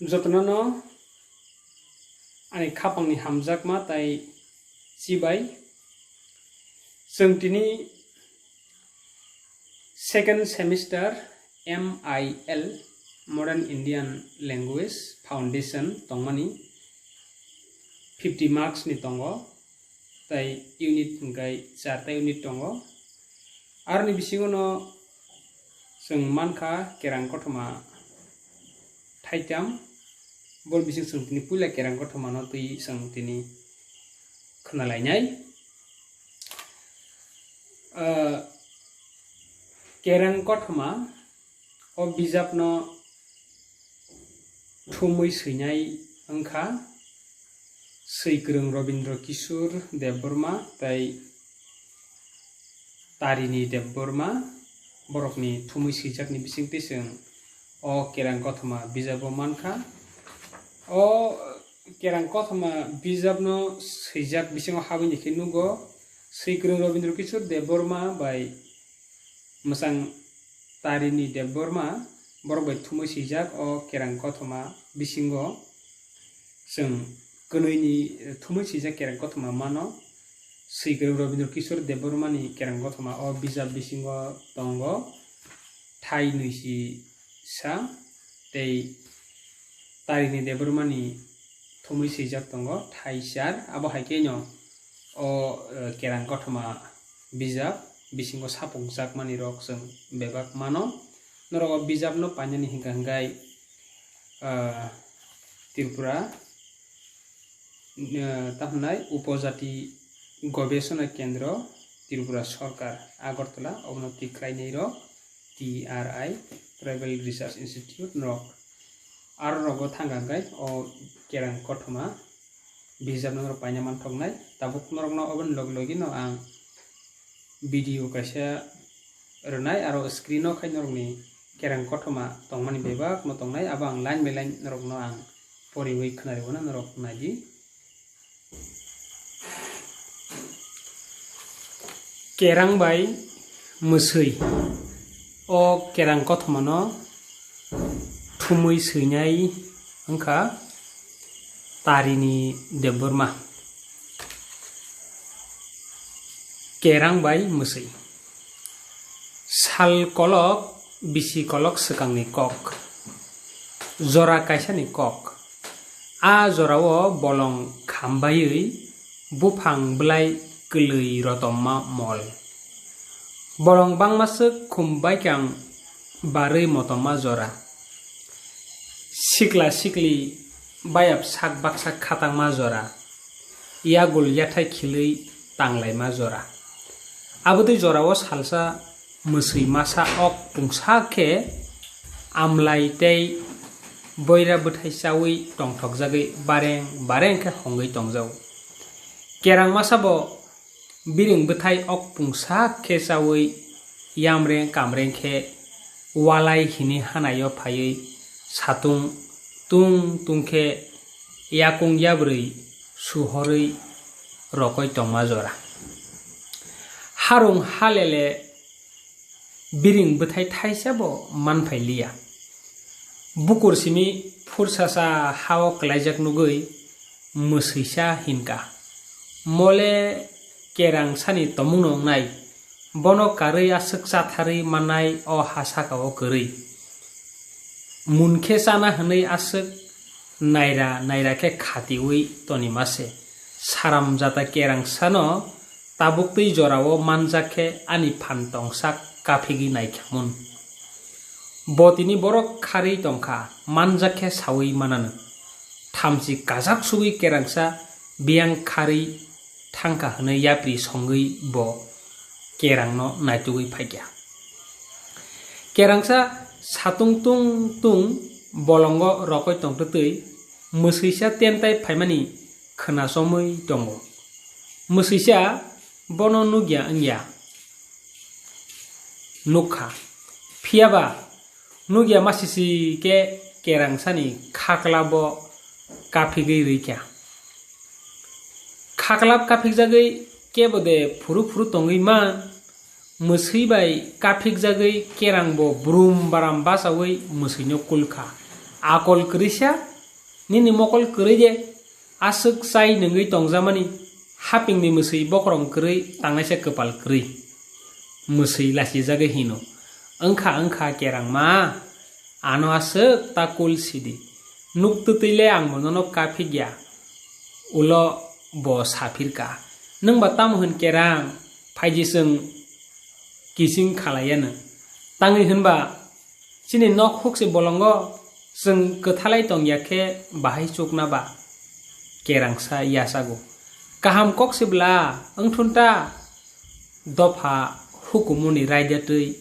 जतननो ani khapangni hamjakma tai chibai जों दिनै second semester MIL Modern Indian Language Foundation tongmani 50 marks ni tongo tai unit ngai 4ta unit tongo arni bisingono जों मानखा kerang kothoma thaitam bol bising जों दिनै पुला kerang kothoma no tui जों दिनै खोनालायनाय kerang kothoma o bijapno thumui seinai angkha Seikrung Robindra Kishore Debborma tai Tarini Debborma borokni thumui seijakni bisingti जों o kerang kothoma bijabo mankha o kerang kothoma bijapno seijak bisingo habini khe nugo Seikrung Robindra Kishore Debborma by Masang Tarini Debborma borok by thumui seijak o kerang kothoma bisingo जों konoini thumui seijak kerang kothoma mano Seikrung Robindra Kishore Debborma ni kerang kothoma o bijap bisingo tongo thai nuisi sa tei Tarini Debborma ni thumui seijak tongo thai sar abo haike no o kerang kothoma bijap bisingo sapungjak mani rok जों bebak mano norok bijap no painani hingka hingkai Tripura tahnai upojati gobeshona kendra Tripura Sarkar Agartala obnoti khlainai rok TRI Tribal Research Institute norok aro rogo thangangkai o kerang kothoma bijap norok paina manthoknai tabuk norok no obon loglogi no ang video kaisa rwnai aro screen no khai norok ni kerang kothoma tongmani bebak no tongnai abo ang line by line norok no ang poriwei khnareona norok naidi kerang bai musui o kerang kothoma no thumui seinai angkha Tarini Debborma kerang bai musui sal kolok bisi kolok sekangni kok jora kaisa ni kok a jorao bolong khambaiui bufang blai kului rotoma mol bolong bangmasuk khumbai kang barui motoma jora sikla sikli bayap sak baksak khatangma jora iagul yathai khilui tanglaima jora abodui jorao salsa musui masa ok pungsa khe amlai tei boira bwthai chawi tongthokjagui bareng bareng khe hongui tongjau kerang masa bo biring bwthai ok pungsa khe chawi yamreng kamreng khe walai hini hanayo phaiui satung tung tungkhe yakung yabrui suhorui rokoi tongma jora harung halele biring bwthai thaisabo manphailiya bukur simi fursasa hao klaijak nugui musuisa hinka mole kerang sani tomungno nai bono karui asuk chathari manai o hasakao korui munkhe chana hwnui asuk naira naira khe khatiui tonimase saram jata kerang sano tabuktui jorao manjakhe ani phantong sak kafigi naikhamun botini borok khari tongkha manjakhe sawi manano thamsi kajak sugui kerangsa biang khari thangka hwnui yapri songui bo kerangno naitugui phaikya kerangsa satung tung tung bolongo rokoi tongtutui musuisa tentai phaimani khonasomui tongo musuisa bono nugya angya nukha phiaba nugya masisi ke kerang sani khaklabo kafigui rikya khaklab kafigjagui kebode furu furu tongui man musui bai kafik jagui kerang bo brum baram basawi musui no kulkha akol krisa nini mokol kroi je asuk sai nungui tongjamani haping ni musui bokrong kroi tangnai se kepal kroi musui lasi jaga hino angkha kerang ma ano asuk takul sidi nuktutile ang monono kapigya ulo bo sapirka nang batam hun kerang phaiji sung kising khalayana tangi hunba sini nok hukse bolongo sung kethalai tong yakhe bahai chukna ba kerang sa yasago kaham kok sibla angthunta dofa hukumuni raidetui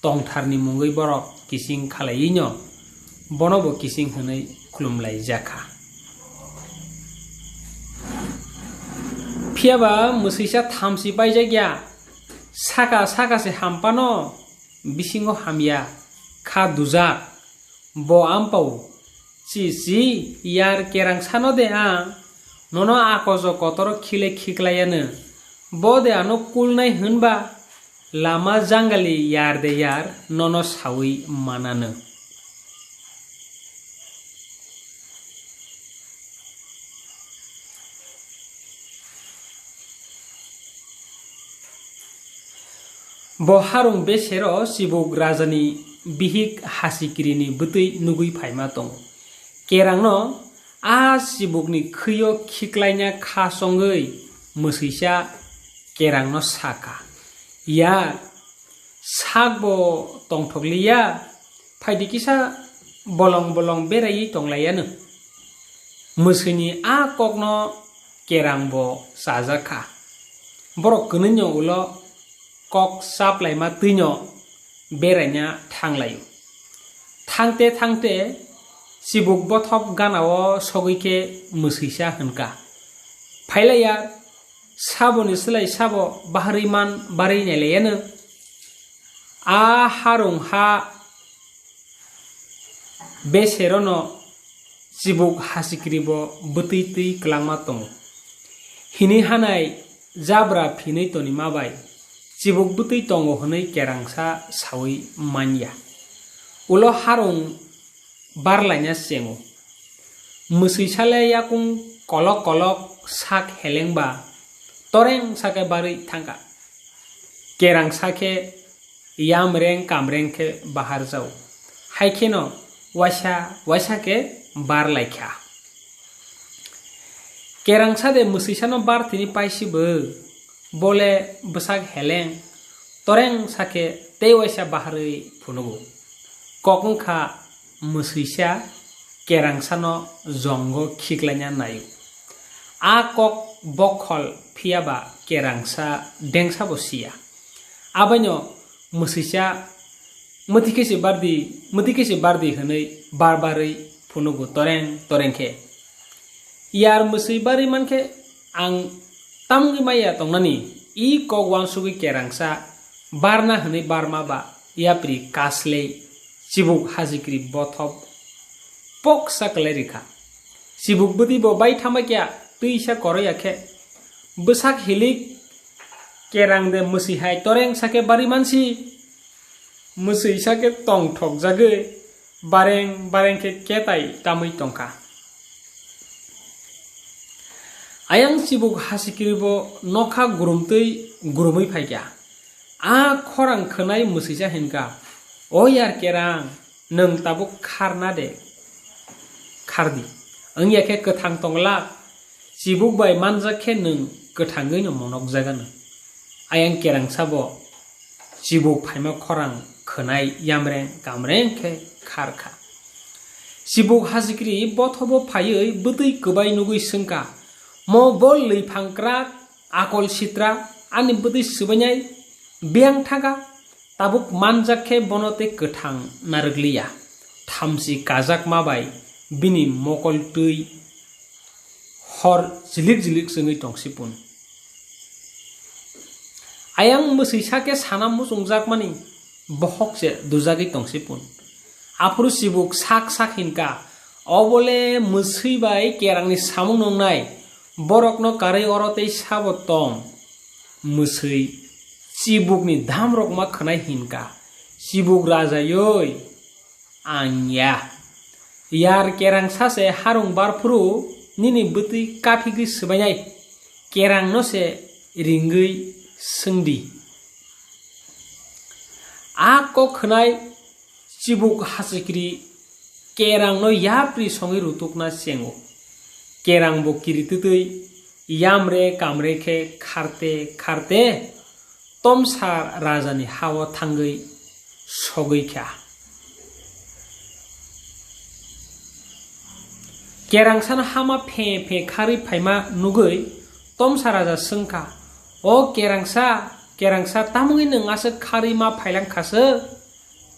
tongtharni mungoi borok kising khalayinyo bonobo kising hunai khulumlai jaka phiaba musaisa thamsi paijagya saka se hampano bisingo hamya kha duja bo ampau si yar kerang sano de a nono akojo kotoro khile khiklayana bo de ano kulnai hunba lama jangali yar de yar nono sawi manana bo harung besero sibuk rajani bihik hasikirini butui nugui phaima tong kerang no a sibukni khyo khiklaina kha songoi musaisa kerang no saka ya sakbo tongthokliya phaidikisa bolong berai tonglayano musini a kokno kerang bo sajaka borok kununyo ulo kok saplai ma tuinyo beranya thanglai thangte sibuk bothop ganao sogike musaisa hunka phailaya saboni silai sabo bahariman barai nelayano a harung ha beserono sibuk hasikribo butui klangma tong hini hanai jabra phinai toni mabai sibuk butui tongo honai kerangsa sawi manya ulo harung barlaina sengo musaisale yakung kolok sak helengba toreng sake bari thangka kerang sake yamreng kamreng ke bahar jau haikeno wasa ke barlaikha kerang sade musaisano bar tini paisibo bole besak heleng toreng sake tewasa bahari punugo kokungkha musaisa kerang sano zongo khiklanya nayu a kok bokhol phiaba kerang sa dengsa bosia abanyo musaisa mutikesi bardi hanai barbarai punugo torengke yar musai bari manke ang tamgi maya tongnani I kok wansugi kerangsa barna hanai barma ba yapri kasle sibuk hajikri bothop pok saklerika sibuk budi bo bai thamakya tuisa koroyakhe besak hilik kerang de musi hai toreng sake bari mansi musi sake tong thok jage bareng ke ketai tamui tongka ayang sibuk hasikribo nokha gurumui phaikya a khorang khnai musaisa hinka o yar kerang nung tabuk kharna de khardi angyake kathang tongla sibuk bai manjakhe nung kathangai no monok jagana ayang kerang sabo sibuk phaima khorang khnai yamreng kamreng ke kharkha sibuk hasikri bothobo phaioi butui kubai nugui sungka mo bol leifangkrak akol sitra ani butui subanyai biang thaga tabuk manjakhe bonote kathang nargliya thamsi kajak mabai bini mokol tui hor jilik sungui tongsipun ayang musaisa ke sanam musongjak mani bohok se dujagi tongsipun apuru sibuk sak hinka obole musui bai kerangni samung nongnai borokno karai orotei sabo tong musui sibukni dhamrokma khanai hinka sibuk raja yoi anya Yar kerang sase harung barpuru nini beti kapigri sebanyak kerang no se ringgui sendi. Ako khenai cibuk hasikri kerang no yapri songi rutuk na sengo. Kerang bo kiri tutui yamre kamre ke kharte kharte tomsar rajani hawa thangai sogui kya. Kerang sana hama phe phe khari phaima nugui tomsar raja sengka. O kerang sa tamungi nung asa khari ma phailang khasa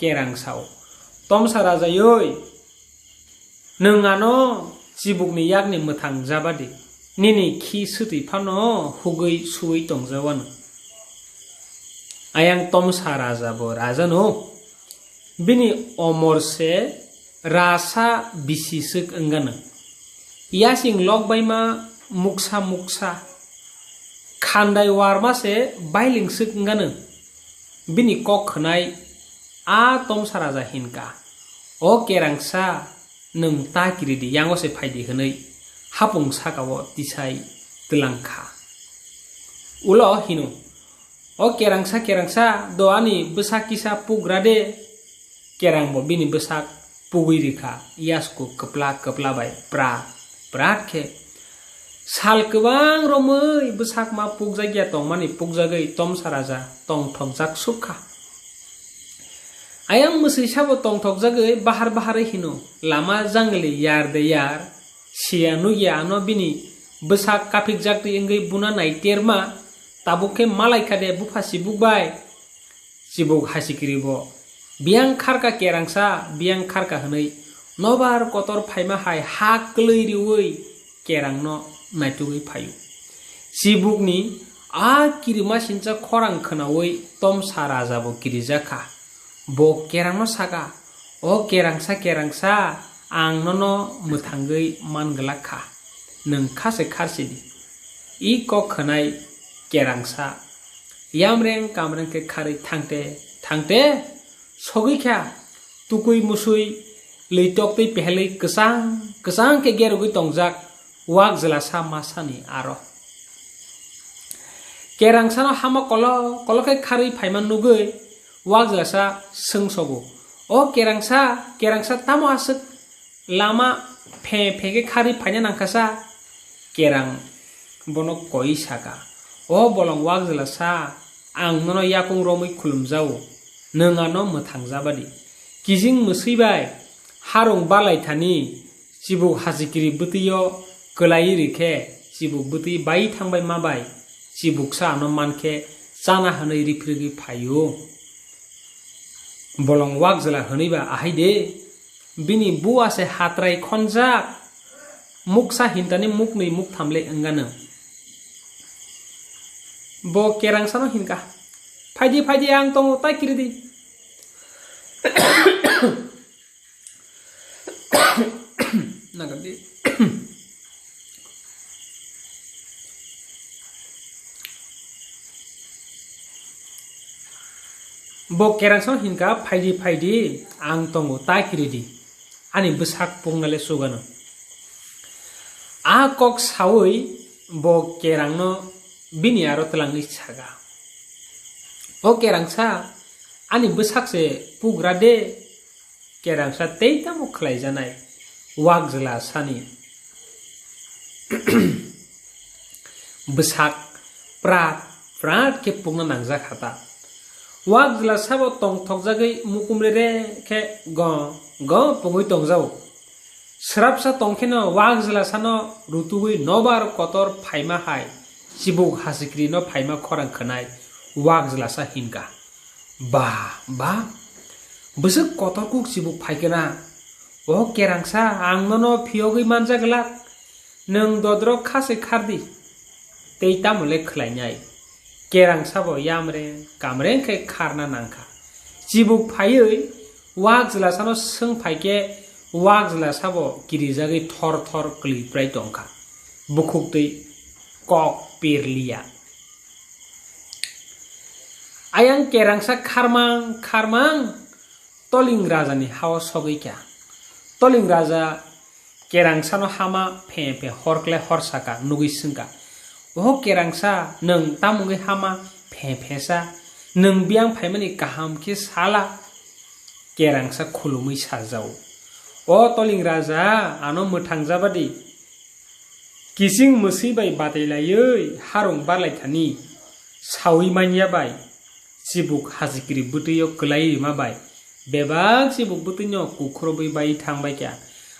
kerang sao. Tomsar raja yoi nung ano cibuk ni yak ni muthang jabadi nini khi suti phano hugui sui tongjawan. Ayang tomsar raja bo raja no bini omor se rasa bisisuk enggana. Yasing log baima muksa khandai warma se bailing suk enggana. Bini kok khnai a tomsar raja hinka. O kerang sa nung ta kiridi yango se phaidi hwnei hapung sakawo tisai telangkha. Ulo hinu o kerang sa doani besak kisa pugrade kerang bo bini besak pugui rikha yasku kepla bai prat ke sal kebang romoi besak ma pugjagya tong mani pugjagai tomsar raja tong thokjak sukha. Ayang musri sabo tong thokjagai bahar hino lama jangli yar de yar sianu ya ano bini besak kapik jakti enggai buna nai terma tabuke malai kade bufasi bukbai cibuk hasikribo biang kharka kerangsa biang kharka hwnei nobar kotor phaima hai ha klei riwei kerang no naitugui phayu. Cibuk ni a kirima sincha khorang khnaui tomsar raja bo kirijaka. Bo kerang no saka o kerangsa ang no muthangui manglakha nung khase kharsidi I ko khnai kerangsa yamreng kamreng ke khari thangte sogui kha tukui musui leitok tei pehlei kesang ke gerugui tongjak wak jelasa masani aro. Kerangsa no hama kolo ke khari phaiman nugui wak jelasa sengsogo. O kerangsa tamo asuk lama phe ke khari phaina nangkasa kerang bono koi saka. O bolong wak jelasa ang nono yakung romui khulumjao nungano muthangjabadi kijing musibai harung balai thani cibuk hasikri butiyo kelai rikhe cibuk buti bai thangbai mabai cibuk sa no manke chana hanai rifrigi phayo. Bolong wak jela honiba ahaide bini buwa se hatrai khonjak muksa hintani muknei muk thamle engana. Bo kerang sano hinka faidi ang tongo tai kiridi nagadi bo kerang sano hinka faidi ang tongo tai kiridi ani besak pungnale sugano. A kok sawi bo kerang no bini aro telangi saga. O kerang sa ani besak se pugrade kerang sa teita mo khlai janai wak jela sani besak prat ke pungna nangja khata wak jela sabo tong thokjagai mukumre re ke go pungui tongjao srapsa tongkheno wak jela sano rutugui nobar kotor phaima hai cibuk hasikri no phaima khorang khnai wak jela sa hinka ba besuk kotor kuk cibuk phaikena o kerangsa ang no phiogui manjaglak nung dodro khase khardi teita mole khlainai kerangsa bo yamre kamreng ke kharna nangkha cibuk phaioi wak jela sano sung phaike wak jela sabo kirijagi thor kli prai tongkha bukuk tei kok pirlia. Ayang kerangsa kharmang toling rajani hawa sogui kya toling raja kerangsa no hama phe phe horkle horsaka nugui singka oh kerangsa nung tamungi hama phe phe sa nung biang phaimani kaham ki sala kerangsa khulumui sajau oh toling raja ano mutangjabadi kising musi bai batailayoi harung barlai thani sawi manya bai sibuk hazikri butuyo kelai ma bai bebak sibuk butunya kukhrobai bai thangbai kya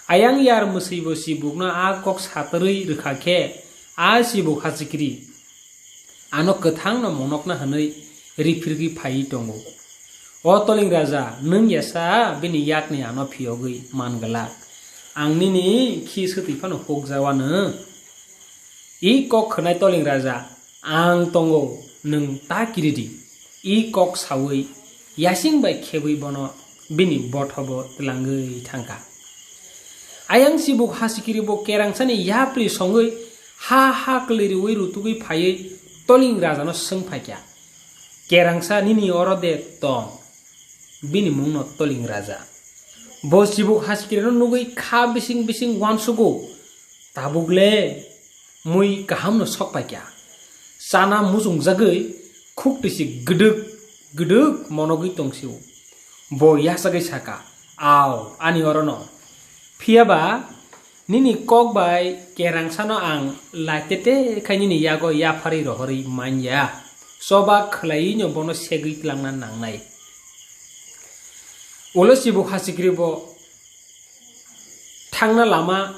ayang yar musi bo sibuk na a kok satrui rekhake a sibuk hazikri ano kethang no monok na hanai rifirgi phai tongo o toling raja nung yasa bini yakni ano phiyogui mangalak angni ni khi suti phano hokjawano I kok khnai toling raja ang tongo nung ta kiridi I kok sawi yasing bai khebui bono bini bothobo langui thangka ayang sibuk hasikiri bo kerangsani yapli songui ha kliri wi rutugui phai toling raja no sengphakya kerangsa nini orode tong bini mungno toling raja bo sibuk hasikiri no nugui kha bising wansugo tabugle mui kaham no sokpakya sana musung jagui khuk tisi gduk monogui tongsiu bo yasagai saka aw ani orono phiaba nini kok bai kerangsa no ang latete khaini ni yago yafari rohori manya soba khlai no bono segui klangna nangnai ulo sibuk hasikri bo thangna lama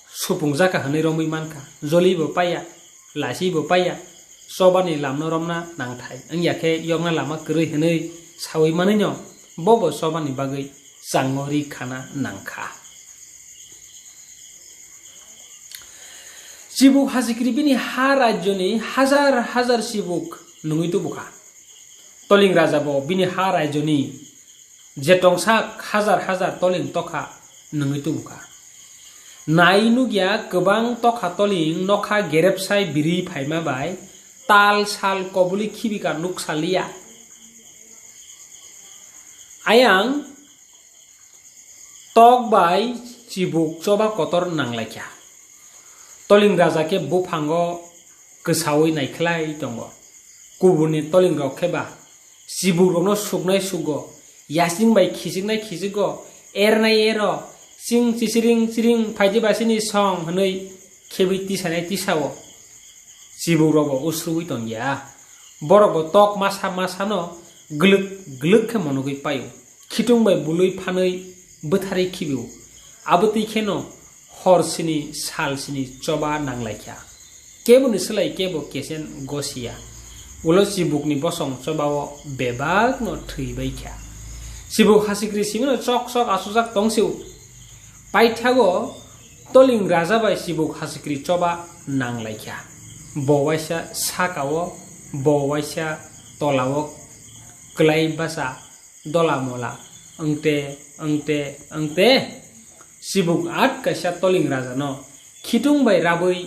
supungjaka hanai romui manka joli bo paya lasi bo paya sobani lamno romna nangthai angyake yongna lama krui hanai sawi manino bobo sobani bagai sangori khana nangkha sibuk hasikri bini ha rajyoni hazar sibuk nungui tu buka toling raja bo bini ha rajyoni jetongsak hazar toling tokha nungui tu buka nainugya kebang tokha toling nokha gerepsai biri phaima bai tal sal kobuli khibika nuksalia ayang tok bai sibuk choba kotor nanglakya toling raja ke buphango kesawi naikhlai tongo kubuni toling rok kheba sibuk rokno suknai sugo yasing bai khisigo ernai ero sing siring phaiji basini song hanoi khebui tisanai tisawo sibuk rogo usrui tongya borok tok masa no gluk khe monogui payo khitung bai bului phanoi bethari khibiu aboti kheno horsini salsini choba nanglaikya kebuni selai kebo kesen gosia ulo sibukni bosong chobawo bebak no theibai kya sibuk hasikri simino chok asujak tongsiu paithago toling raja bai sibuk hasikri choba nanglaikya bowaisa sakawo bowaisa tolawo klai basa dola mola angte sibuk at kaisa toling raja no khitung bai rabui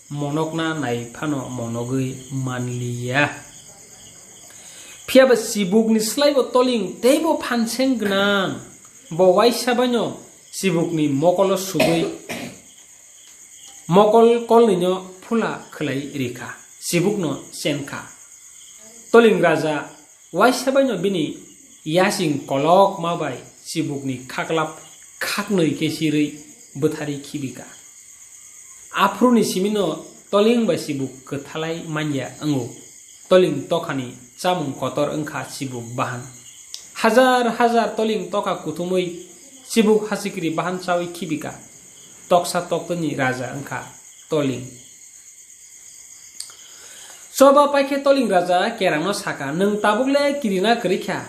monokna nai phano monogui manliya phiaba sibuk ni slaibo toling teibo phanseng gnang bowaisa banyo sibuk ni mokolo sugui mokol kolninyo phula khlai rikha sibuk no senkha toling raja waisa banyo bini yasing kolok mabai sibuk ni khaklap khaknoi ke sirui bethari khibika afruni simino toling ba sibuk kethalai manya angu toling tokhani chamung kotor angkha sibuk bahan hazar toling toka kuthumui sibuk hasikri bahan chawi khibika toksa toktoni raja angkha toling soba paikhe toling raja kerangno saka nung tabukle kirina krikha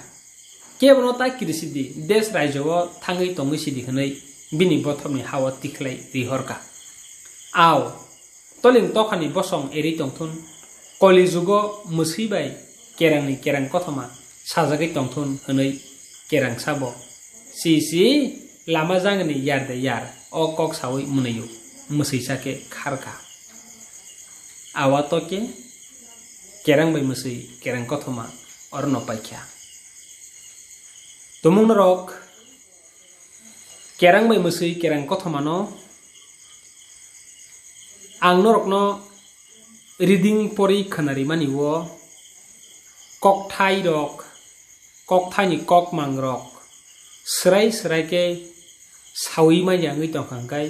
kebono ta kirisidi des raijo thangui tongui sidi hnei bini bothomni hawa tikhlai rihorka aw toling tokhani bosong eri tongthun kolijugo musibai kerang kothoma sajagai tongthun hnei kerang sabo si lama jangni yar o kok sawi munayu musaisake kharka awa toke kerang bai musai kerang kothoma orno paikha tumung rok kerang bai musui kerang kothoma no ang norok no reading pori khanari mani wo kok thai ni kok mang rok serai ke sawi ma yangi tong khangkai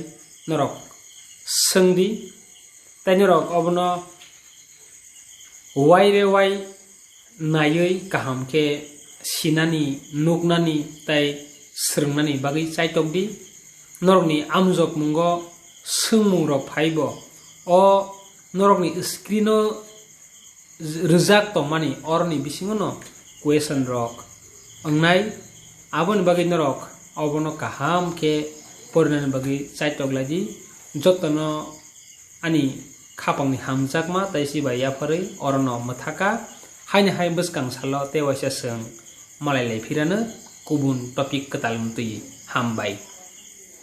norok sengdi tai norok obono wai nayoi kaham ke sinani nuknani tai srungnani bagi chaitok di norok ni amjok mungo sungmung rok phaibo o norok ni screen o rijak tongmani orni bisingo no question rok angnai abon bagi norok obono kaham ke pornan bagi chaitok ladi jotono ani khapang ni hamjakma taisi bai yaphari orno mathaka haini hai buskang salo tewaisa seng malai lephirano kubun topik ketal mutui hambai